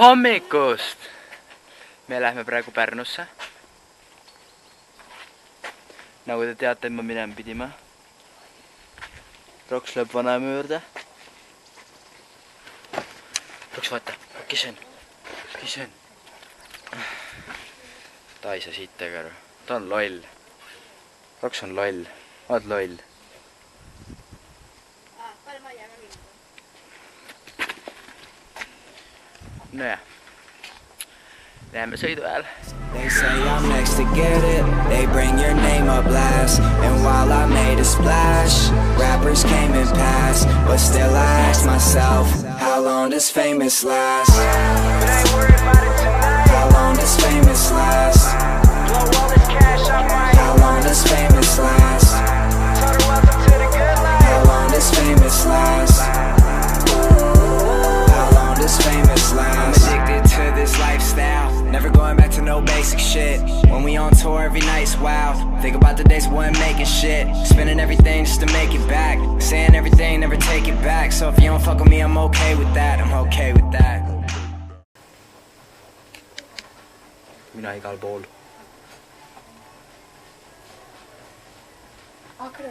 hommikust! Me lähme praegu Pärnusse. Nagu te teate, et ma minema pidima. Roks läheb vanaema juurde. Roks, vaata, kes on? Kes on? Ta ei saa sittagi aru. Ta on loll. Roks on loll. Oled loll. Nojah. Läheme sõidu ajal. They say I'm next to get it. They bring your name up last. And while I made a splash, rappers came and passed. But still I ask myself, how long does famous last? But I ain't worried about it tonight. How long does famous last? Blow all this cash, I'm right. How long does famous last? Told her welcome to the good life. How long does famous last? How long does famous last? I'm addicted to this lifestyle. Never going back to no basic shit. When we on tour every night's wild. Think about the days we wasn't making shit. Spending everything just to make it back. Saying everything, never take it back. So if you don't fuck with me, I'm okay with that. I'm okay with that. Mina igal pool.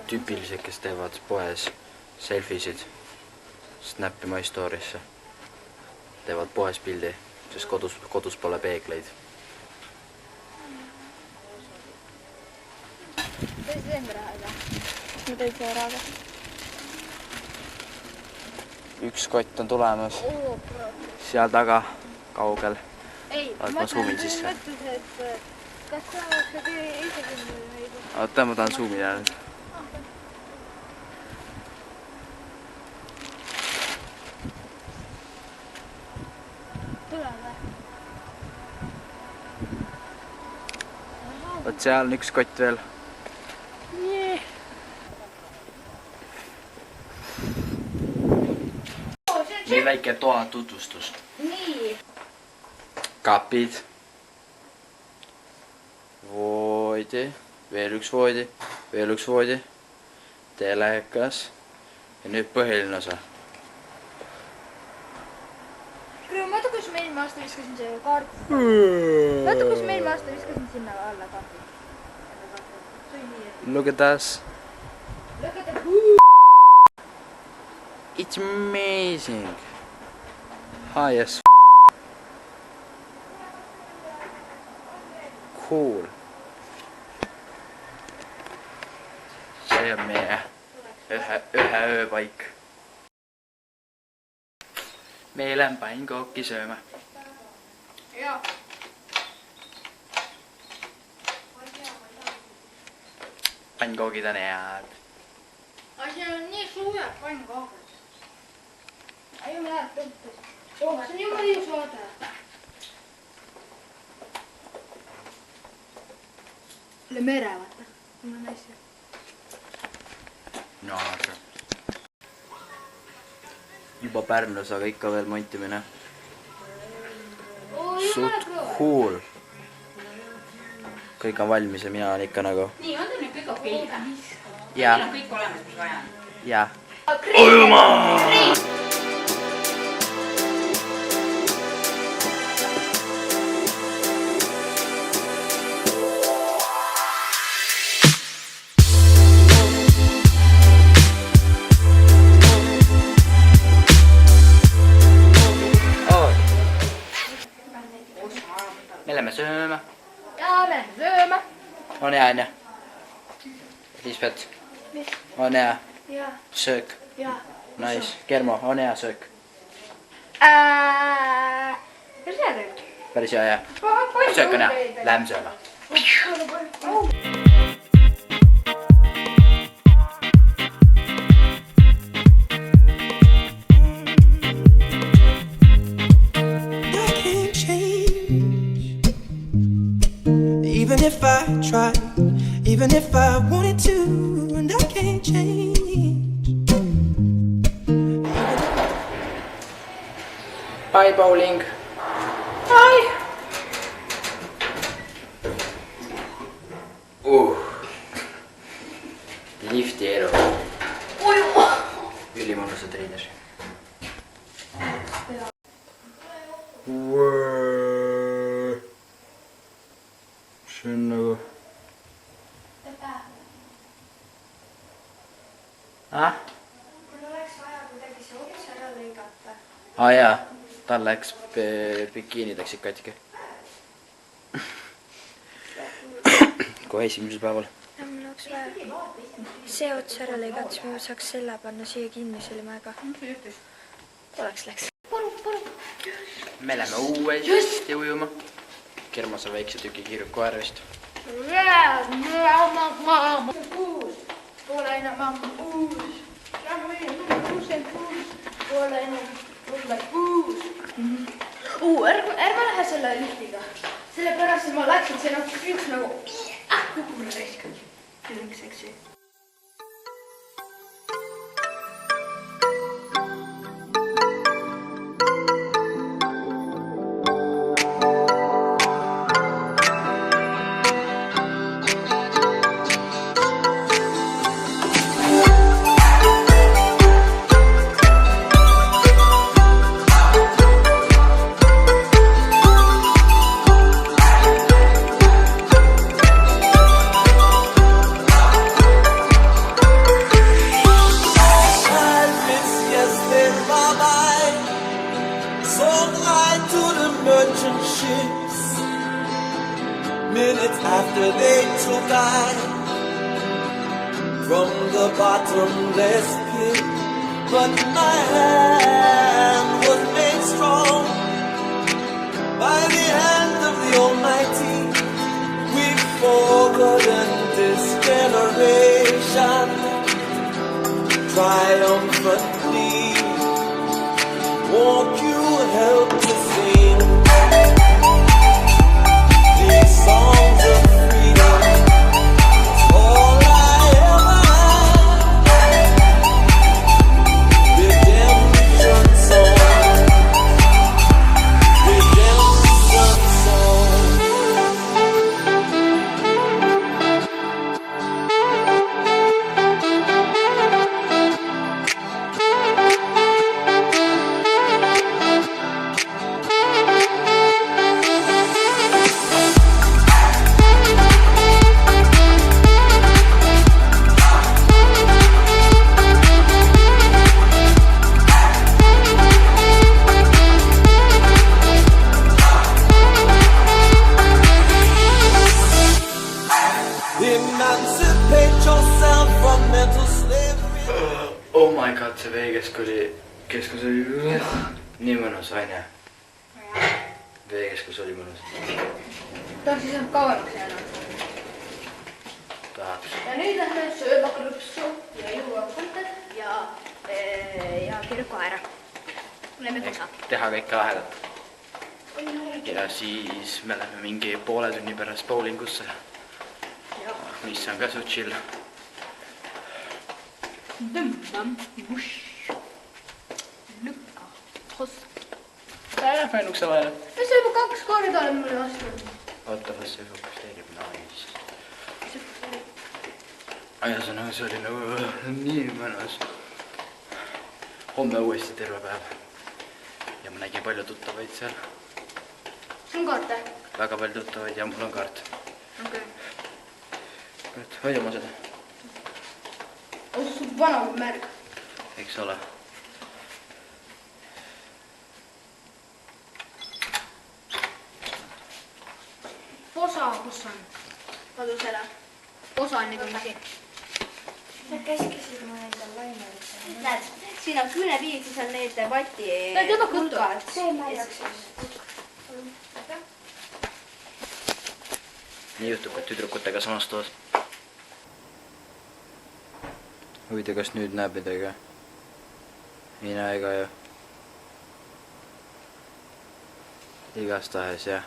Tüüpilised, kes teevad poes selfisid Snappi My Story'sse. Teevad poes pildi, sest kodus pole peegleid. Tõid enda rahaga? Ma tõid selle rahaga. Üks kott on tulemas. Seal taga, kaugel. Ei, ma zoomin sisse. Mõtles, et kas sa ise küll neid? Oota, ma tahan zoomida nüüd. Võt seal on üks kott veel. Nii väike toa tutvustus. Nii. Kapid. Voodi. Veel üks voodi. Veel üks voodi. Telekas. Ja nüüd põhiline osa. Vaata, kus ma eelmine aasta viskasin see kaart. Vaata, kus ma eelmine aasta viskasin sinna alla kaardi. Look at us. Look at the It's amazing. High as cool. See on meie ühe ööpaik. Me lähen pannkooki sööma. Jaa. Pannkoogid on head. Aga see on nii suured pannkoogid. Ei ole läheb tõmpas. See on jumala ju saada. Üle mere, vaata. Mul on asja. Naar. Juba Pärnus, aga ikka veel montimine. Suht cool. Kõik on valmis ja mina olen ikka nagu... Nii, on ta nüüd kõik okei või? Jaa. Meil on kõik olemas, mis vaja on. Jaa. Ojuma! Me lähme sööma. Jaa, me lähme sööma. On hea, on hea. Lisbeth. Mis? On hea. Jaa. Söök. Jaa. Nice. Kermo, on hea söök. Päris hea söök. Päris hea, jah. Söök on hea. Lähme sööma. Even if I tried, even if I wanted to, and I can't change. Bye, bowling. Bye. Lifti elu. Ülimõnusad treener. Wow. Ah? Mul oleks vaja kuidagi see ots ära lõigata. Jaa, tal läks bikiini läksid katki. Kohe esimesel päeval. Ja mul oleks vaja see ots ära lõigata, siis ma saaks selle panna siia kinni selle mäega. Oleks läks. Me läheme uuesti ujuma. Kermas on väikse tüki kiirub koer vist. Poole enam mamma uus. Poole enam uus. Ärme lähe selle liftiga. Sellepärast, et ma läksin, see üks nagu kukub raisk. See on üks seksi. Minutes after they took I from the bottomless pit, but my hand was made strong by the hand of the Almighty. We've forgotten this generation triumphantly. Won't you help to sing these songs of freedom? It's all I ever had. Redemption song, redemption song. Emancipate yourself from mental slavery. Oh my god, see veekeskus oli nii mõnus, onju. Veekeskus oli mõnus. Tahaks siis kauemaks jäänud. Tahaks. Ja nüüd lähme sööma krõpsu ja juua kulted ja kirjukoera. Lähme kosa. Teha kõike lahedat. Ja siis me läheme mingi poole tunni pärast bowlingusse. Mis on ka su chill. Tõmbam, vush. Lükka, hos. Lähme ukse vahele. Ja see juba 2 korda olen mulle vastu. Oota, kas see fokusteerib? Nice. Ühesõnaga, see oli nagu nii mõnus. Homme uuesti terve päev. Ja ma nägin palju tuttavaid seal. See on kaarte. Väga palju tuttavaid ja mul on kaart. Okei. Hoia ma seda. On see sul vana märg? Eks ole. Posa, kus on? Kadusele. Posa on nüüd asi. Nad käskisid mu endal laimelise. Näed, siin on küünepiik, siis on need vati hulgad. See märjaks. Nii juhtub ka tüdrukutega samas toas. Huvitav, kas nüüd näeb midagi? Ei näe ega ju. Igastahes jah.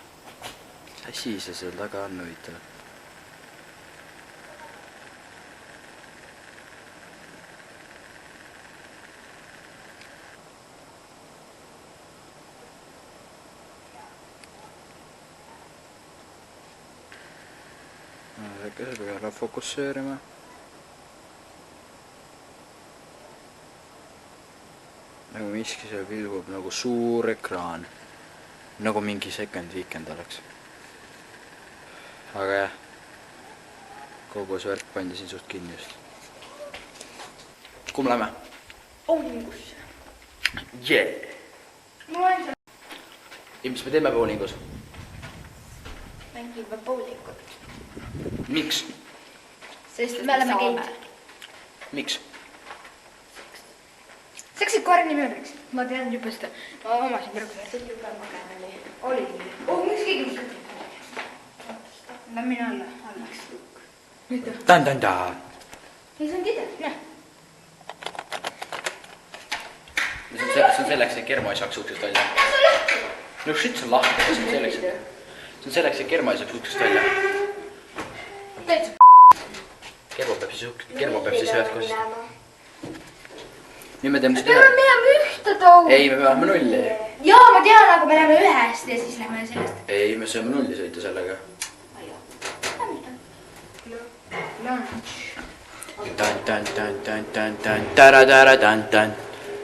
Mis asi see seal taga on huvitav? Äkki seda peale fokusseerima. Nagu miski seal vilgub nagu suur ekraan. Nagu mingi second weekend oleks. Aga jah, kogu see värk pandi siin suht kinni just. Kuhu me lähme? Bowlingusse. Yeah! Mul on seal. Ja mis me teeme bowlingus? Mängime bowlingut. Miks? Sest me oleme geid. Miks? Saksid koeri nimi õnneks. Ma tean juba seda. Ma omasin praegu. See oli juba magem oli. Oli nii. Miks keegi mis kõtib? Lähen mine alla. Allaks. Mida? Tan-tan-tan! Ei, see on kide. Näe. See on selleks, et kerma ei saaks uksest välja. No shit, see on lahti. See on selleks, et kerma ei saaks uksest välja. Täitsa Kerma peab siis ühest kostist. Nüüd me teeme seda peame minema ühte taugu. Ei, me peame nulli. Jaa, ma tean, aga me läheme ühest ja siis lähme sellest. Ei, me saame nulli sõita sellega. Tan-tan-tan-tan-tan-tan-tan-tara-tara-tan-tan.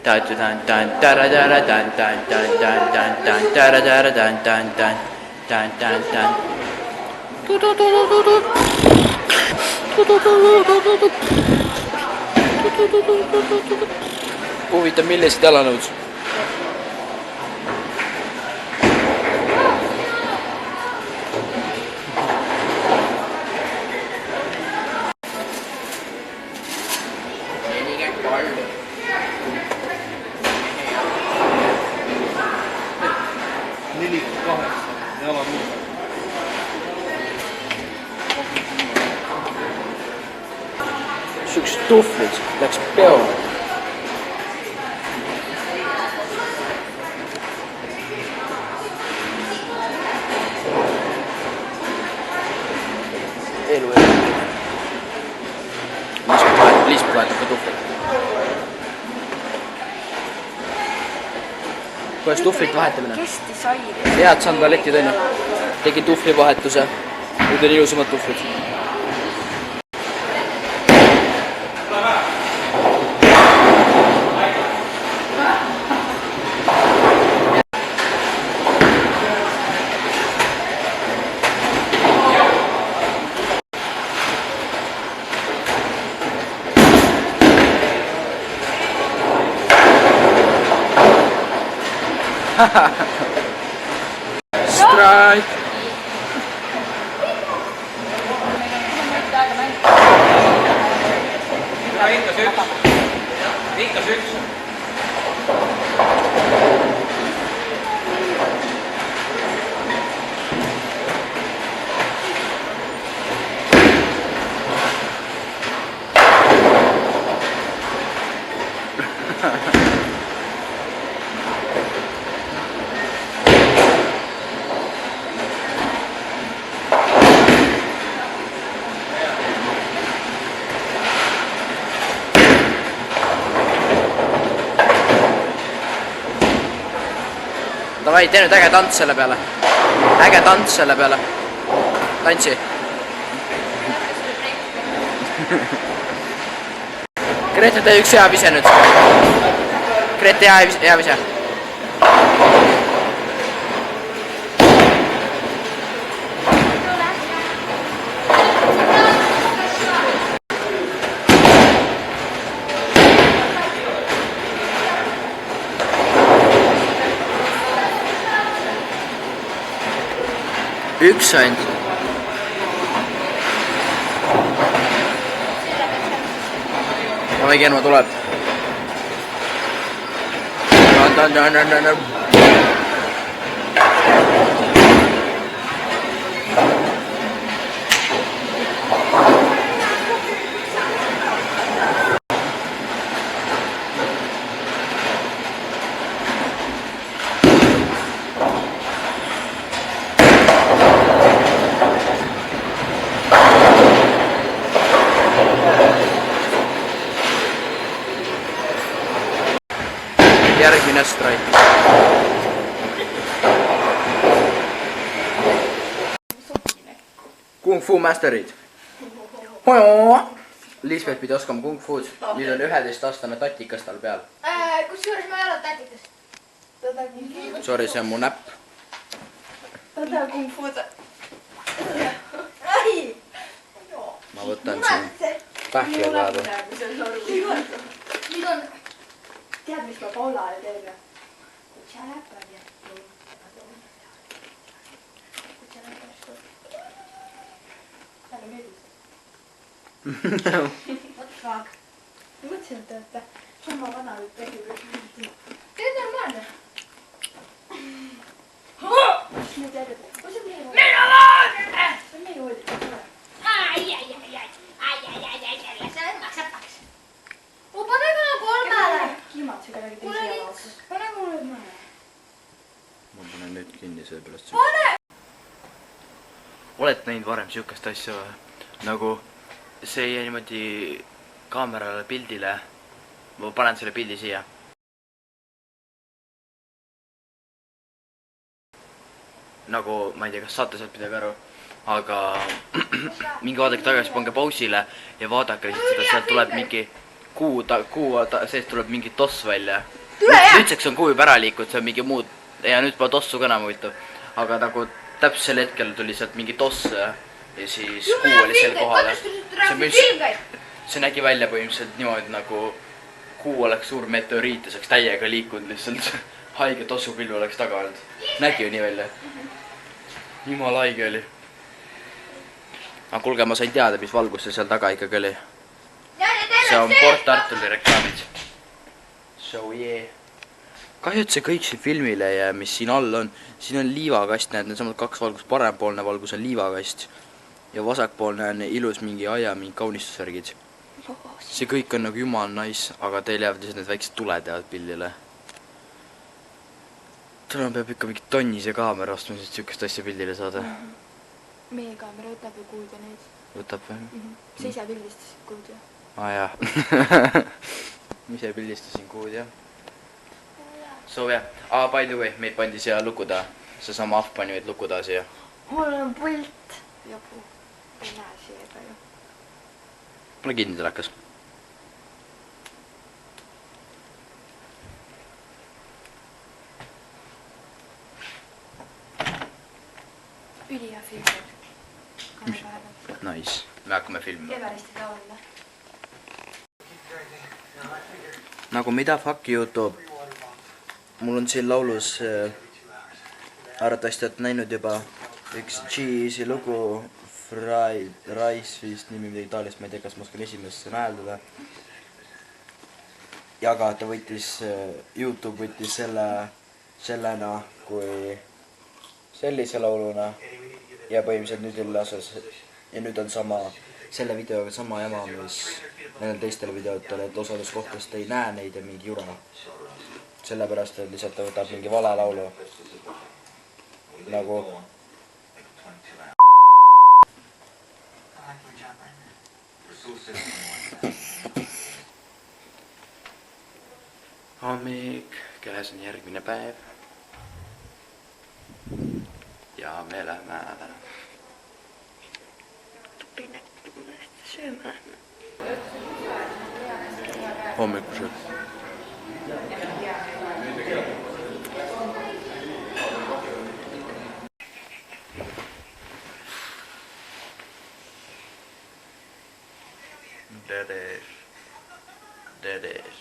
Ta-ta-tan-tan-tara-tara-tan-tan-tan-tara-tara-tan-tan-tan-tan-tan-tan. Huvitav, millised jalanõud? Siuksed tuhvlid läks peole. Elu. Liisbet vahetab ka tuhvlid. Kuidas tuhvlit vahetamine? Kesti sai. Head sandalettid on ju. Tegin tuhvli vahetuse. Nüüd on ilusamad tuhvlid. Strike! Ikka see üks. Davai, tee nüüd äge tants selle peale. Äge tants selle peale. Tantsi. Grete, tee üks hea vise nüüd. Grete, hea vise. Üks ainult. Davai, Genma tuleb. Järgmine strike. Kung Fu masterid. Liisbet pidi oskama Kung Fu'd. Nüüd on 11-aastane tatikas tal peal. Kusjuures ma ei ole tatikas. Sorry, see on mu näpp. Ta tahab Kung Fu'd. Ai! Ma võtan siin pähkli kaadu. nüüd on, tead, mis ma Paulale teen? Kutsa läpad ja talle meeldis. What fuck? Ma mõtlesin, et te olete sama vana või tehtud. Teed normaalne. Nüüd jäljed. Kus on meie voodi? Minu voodi! See on meie voodi. Ai. See maksab 2. Pane ka 3-le. Kimad see kedagi teisi jalas. Pane mulle mõne. Ma panen nüüd kinni selle pärast. Pane! Oled näinud varem siukest asja või? Nagu see jäi niimoodi kaamerale pildile. Ma panen selle pildi siia. Nagu, ma ei tea, kas saate sealt midagi aru, aga mingi vaadake tagasi, pange pausile ja vaadake lihtsalt seda, sealt tuleb mingi kuu seest tuleb mingi toss välja. Nüüdseks on kuu juba ära liikunud, see on mingi muud ja nüüd pole tossu ka enam huvitav. Aga nagu täpsel hetkel tuli sealt mingi toss ja siis kuu oli sel kohale. See nägi välja põhimõtteliselt niimoodi nagu kuu oleks suur meteoriit ja saaks täiega liikunud lihtsalt. Haige tossupillu oleks taga olnud. Nägi ju nii välja. Jumala haige oli. Aga kuulge, ma sain teada, mis valgus see seal taga ikkagi oli. See on Port Arturi reklaamid. So yeah. Kahju, et see kõik siin filmile ja mis siin all on. Siin on liivakast, näed, need samad 2 valgust. Parempoolne valgus on liivakast. Ja vasakpoolne on ilus mingi aia, mingi kaunistusvärgid. See kõik on nagu jumal nice, aga teil jäävad lihtsalt need väiksed tuled jäävad pildile. Täna peab ikka mingi tonnise kaamera ostma, sest siukest asja pildile saada. Meie kaamera võtab ju kuud ja neid. Võtab või? Sa ise pildistasid kuud ju. Jah. Ma ise pildistasin kuud, jah. So jah. By the way, meid pandi siia lukuda. See sama ahv pani meid lukuda siia. Mul on pult. Jopu. Ei näe siia palju. Pane kinni telekas. Ülihea film. Nice. Me hakkame filmima. Everesti taoline. Nagu mida fuck YouTube? Mul on siin laulus arvatavasti oled näinud juba üks Cheese'i lugu Fried Rice vist nimi midagi taolist, ma ei tea, kas ma oskan esimest sõna hääldada. Ja aga ta võttis, YouTube võttis sellena kui sellise lauluna ja põhimõtteliselt nüüd oli lasas ja nüüd on sama selle videoga sama jama, mis nendel teistele videotele, et osades kohtadest ei näe neid ja mingi jura. Sellepärast, et lihtsalt ta võtab mingi vale laulu. Nagu hommik, käes on järgmine päev. Ja me lähme sööma. Hommikusöök. Dead is.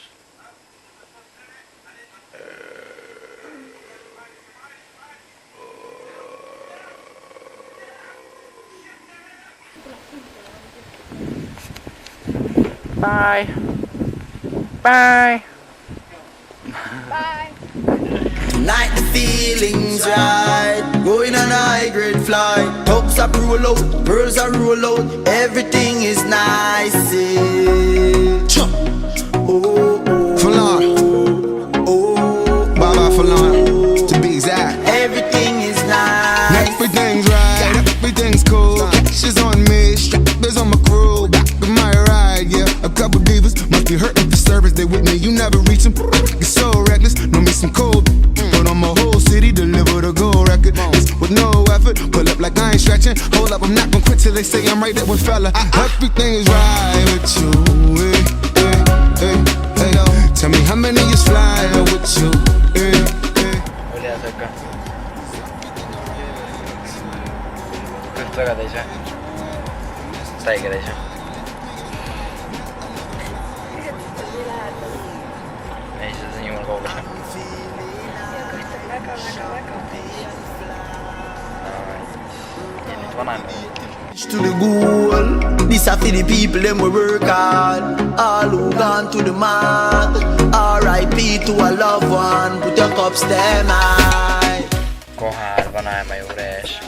Bye. Bye. Bye. Tonight the feeling's right. Going on a high grade flight. Tops are roll out, pearls are roll out. Everything is nice. Oh, Falon. Baba Falon, to be exact. everything is nice. Everything's right, everything's cool. Cash is on me, strap is on my crew. Back of my ride, yeah. A couple divas must be hurting for service. They with me, you never reach them. You're so reckless, know me some cold. Put on my whole city, deliver the gold record. It's with no effort, pull up like I ain't stretching. Hold up, I'm not gonna quit till they say I'm right there with fella. Everything is right with you, Tell me how many is flying with you, Oli hea sööka. Kõht väga täis jah? Täiega täis jah? to the goal. This a for the people them we work hard. All who gone to the mark. R.I.P. to a loved one. Put your cups them high. Kohal vanaema juures.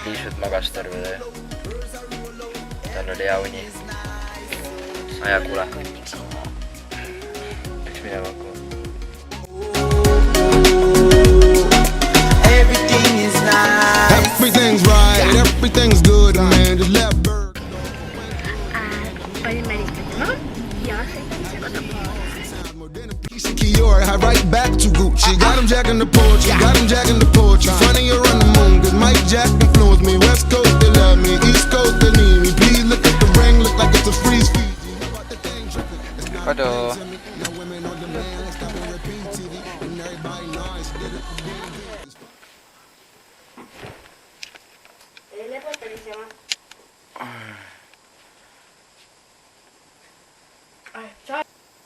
Liisut magas terve töö. Tal oli hea uni. Aja kuule. Läks minema hakkama. Everything is nice. Everything's right, everything's good, man. Just let bird. panin välistama ja sõitis kodu. Kiora, right back to Gucci. Got him jacking the porch, got him jacking the porch. Funny you're on the moon, cause Mike Jack influenced me. West Coast, they love me. East Coast, they need me. Please look at the ring, look like it's a freeze feed. Aduh. Lõpetamisema.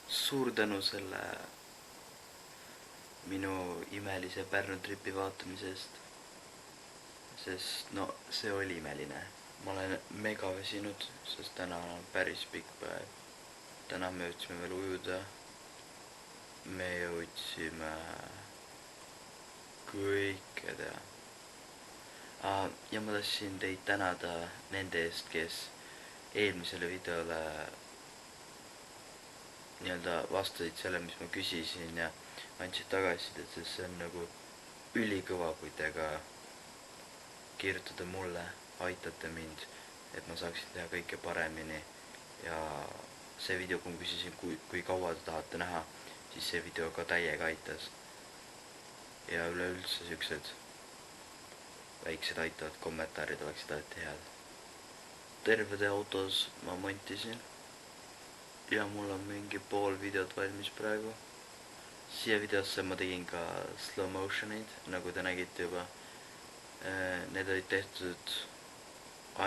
Suur tänu selle minu imelise Pärnu tripi vaatamise eest. Sest no see oli imeline. Ma olen mega väsinud, sest täna on päris pikk päev. Täna me jõudsime veel ujuda. Me jõudsime kõike teha. Ja ma tahtsin teid tänada nende eest, kes eelmisele videole nii-öelda vastasid selle, mis ma küsisin ja andsid tagasisidet, sest see on nagu ülikõva, kui te ka kirjutada mulle, aitate mind, et ma saaksin teha kõike paremini. Ja see video, kui ma küsisin, kui kaua te tahate näha, siis see video ka täiega aitas. Ja üleüldse siuksed väiksed aitavad kommentaarid oleksid alati head. Tervede autos ma montisin ja mul on mingi pool videot valmis praegu. Siia videosse ma tegin ka slow motion'id, nagu te nägite juba. Need olid tehtud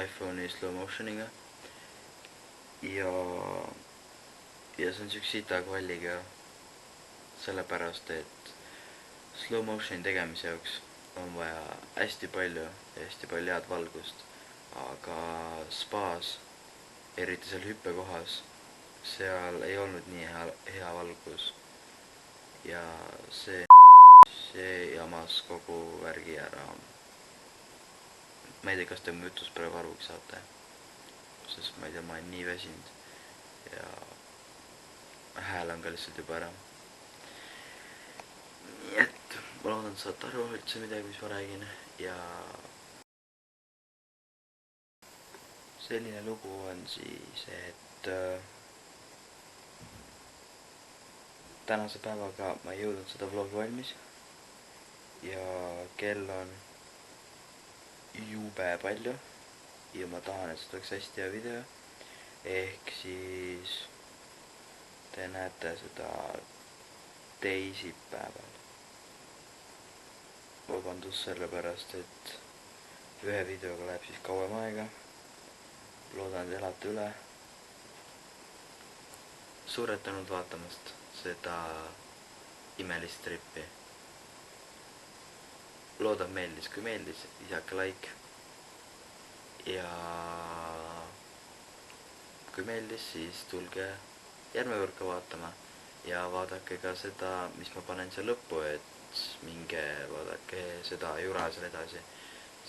iPhone'i slow motion'iga ja see on siukse sita kvalliga, sellepärast et slow motion'i tegemise jaoks on vaja hästi palju head valgust, aga spaas, eriti seal hüppekohas, seal ei olnud nii hea valgus ja see jamas kogu värgi ära. Ma ei tea, kas te mu jutust praegu arugi saate, sest ma ei tea, ma olen nii väsinud ja hääl on ka lihtsalt juba ära. Nii et ma loodan, et saate aru üldse midagi, mis ma räägin ja selline lugu on siis, et tänase päevaga ma ei jõudnud seda vlogi valmis ja kell on jube palju ja ma tahan, et see oleks hästi hea video, ehk siis te näete seda teisipäeval. Vabandust selle pärast, et ühe videoga läheb siis kauem aega. Loodan, et elate üle. Suured tänud vaatamast seda imelist trippi. Loodan meeldis, kui meeldis, lisake like. Ja kui meeldis, siis tulge järgmine kord ka vaatama. Ja vaadake ka seda, mis ma panen seal lõppu, et minge vaadake seda jura seal edasi.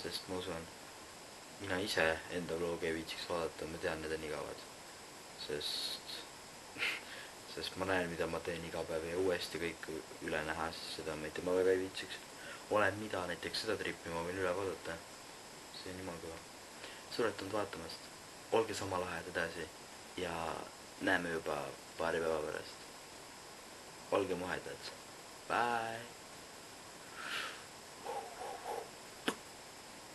Sest ma usun, mina ise enda vlogi ei viitsiks vaadata, ma tean, need on igavad. Sest ma näen, mida ma teen iga päev ja uuesti kõik üle näha, siis seda ma väga ei viitsiks. Olen mida, näiteks seda trippi ma võin üle vaadata. See on jumal kõva. Suured tänud vaatamast. Olge sama lahedad edasi ja näeme juba paari päeva pärast. Olge muhedad. Bye!